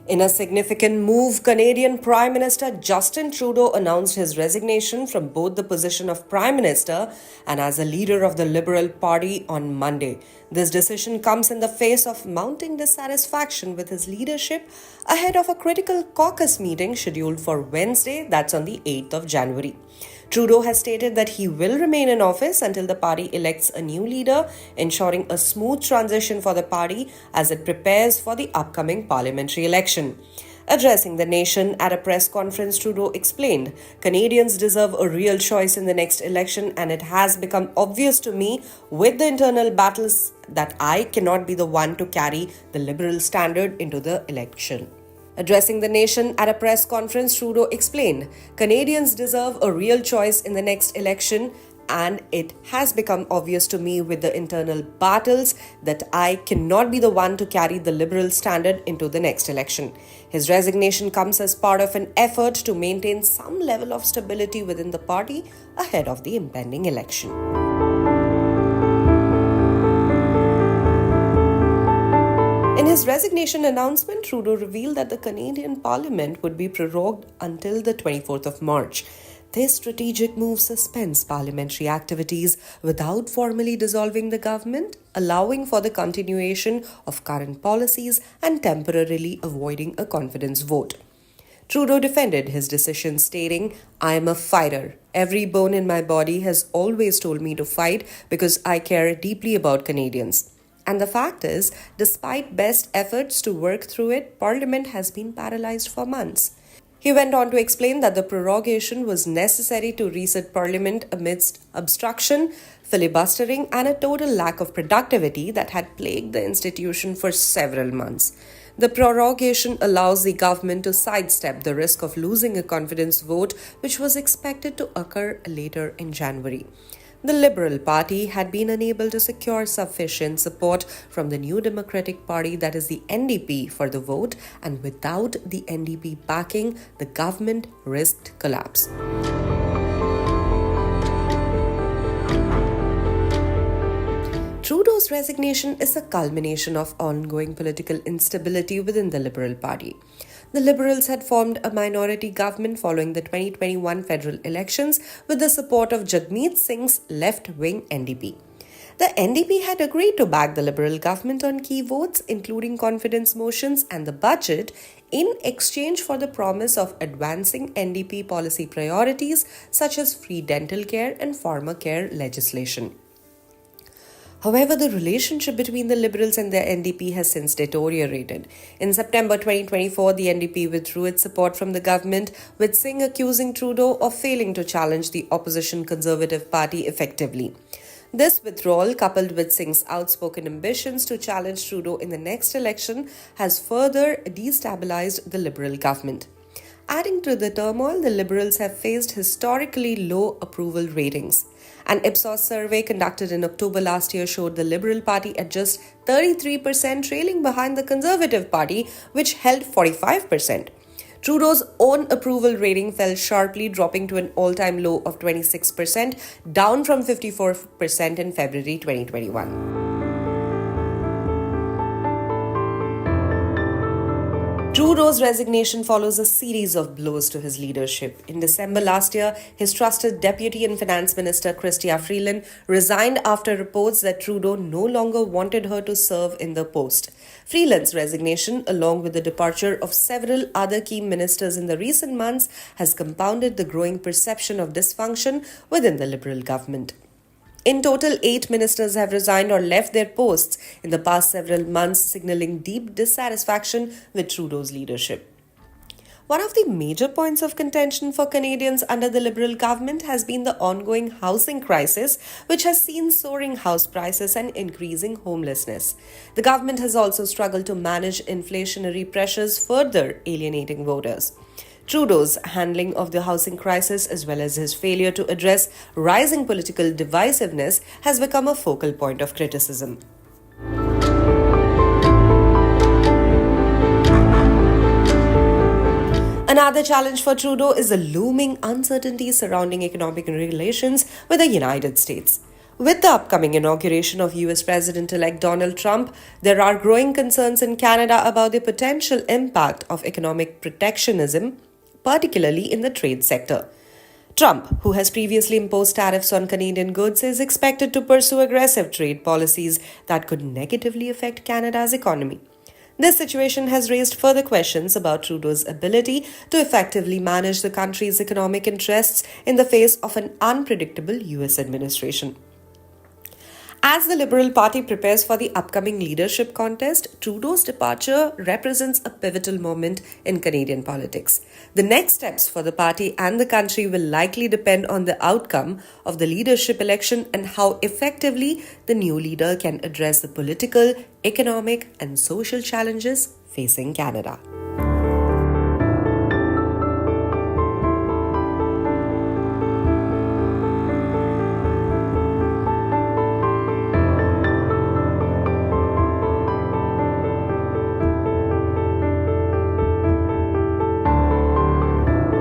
In a significant move, Canadian Prime Minister Justin Trudeau announced his resignation from both the position of Prime Minister and as a leader of the Liberal Party on Monday. This decision comes in the face of mounting dissatisfaction with his leadership ahead of a critical caucus meeting scheduled for Wednesday, that's on the 8th of January. Trudeau has stated that he will remain in office until the party elects a new leader, ensuring a smooth transition for the party as it prepares for the upcoming parliamentary election. Addressing the nation at a press conference, Trudeau explained, "Canadians deserve a real choice in the next election, and it has become obvious to me with the internal battles that I cannot be the one to carry the Liberal standard into the election." Addressing the nation at a press conference, Trudeau explained, "Canadians deserve a real choice in the next election, and it has become obvious to me with the internal battles that I cannot be the one to carry the Liberal standard into the next election." His resignation comes as part of an effort to maintain some level of stability within the party ahead of the impending election. In his resignation announcement, Trudeau revealed that the Canadian Parliament would be prorogued until the 24th of March. This strategic move suspends parliamentary activities without formally dissolving the government, allowing for the continuation of current policies and temporarily avoiding a confidence vote. Trudeau defended his decision, stating, "I am a fighter. Every bone in my body has always told me to fight because I care deeply about Canadians. And the fact is, despite best efforts to work through it, Parliament has been paralysed for months." He went on to explain that the prorogation was necessary to reset Parliament amidst obstruction, filibustering, and a total lack of productivity that had plagued the institution for several months. The prorogation allows the government to sidestep the risk of losing a confidence vote, which was expected to occur later in January. The Liberal Party had been unable to secure sufficient support from the New Democratic Party, that is the NDP, for the vote, and without the NDP backing, the government risked collapse. Trudeau's resignation is a culmination of ongoing political instability within the Liberal Party. The Liberals had formed a minority government following the 2021 federal elections with the support of Jagmeet Singh's left-wing NDP. The NDP had agreed to back the Liberal government on key votes, including confidence motions and the budget, in exchange for the promise of advancing NDP policy priorities such as free dental care and pharmacare legislation. However, the relationship between the Liberals and the NDP has since deteriorated. In September 2024, the NDP withdrew its support from the government, with Singh accusing Trudeau of failing to challenge the opposition Conservative Party effectively. This withdrawal, coupled with Singh's outspoken ambitions to challenge Trudeau in the next election, has further destabilized the Liberal government. Adding to the turmoil, the Liberals have faced historically low approval ratings. An Ipsos survey conducted in October last year showed the Liberal Party at just 33%, trailing behind the Conservative Party, which held 45%. Trudeau's own approval rating fell sharply, dropping to an all-time low of 26%, down from 54% in February 2021. Trudeau's resignation follows a series of blows to his leadership. In December last year, his trusted Deputy and Finance Minister Chrystia Freeland resigned after reports that Trudeau no longer wanted her to serve in the post. Freeland's resignation, along with the departure of several other key ministers in the recent months, has compounded the growing perception of dysfunction within the Liberal government. In total, 8 ministers have resigned or left their posts in the past several months, signaling deep dissatisfaction with Trudeau's leadership. One of the major points of contention for Canadians under the Liberal government has been the ongoing housing crisis, which has seen soaring house prices and increasing homelessness. The government has also struggled to manage inflationary pressures, further alienating voters. Trudeau's handling of the housing crisis, as well as his failure to address rising political divisiveness, has become a focal point of criticism. Another challenge for Trudeau is the looming uncertainty surrounding economic relations with the United States. With the upcoming inauguration of US President-elect Donald Trump, there are growing concerns in Canada about the potential impact of economic protectionism, particularly in the trade sector. Trump, who has previously imposed tariffs on Canadian goods, is expected to pursue aggressive trade policies that could negatively affect Canada's economy. This situation has raised further questions about Trudeau's ability to effectively manage the country's economic interests in the face of an unpredictable US administration. As the Liberal Party prepares for the upcoming leadership contest, Trudeau's departure represents a pivotal moment in Canadian politics. The next steps for the party and the country will likely depend on the outcome of the leadership election and how effectively the new leader can address the political, economic, and social challenges facing Canada.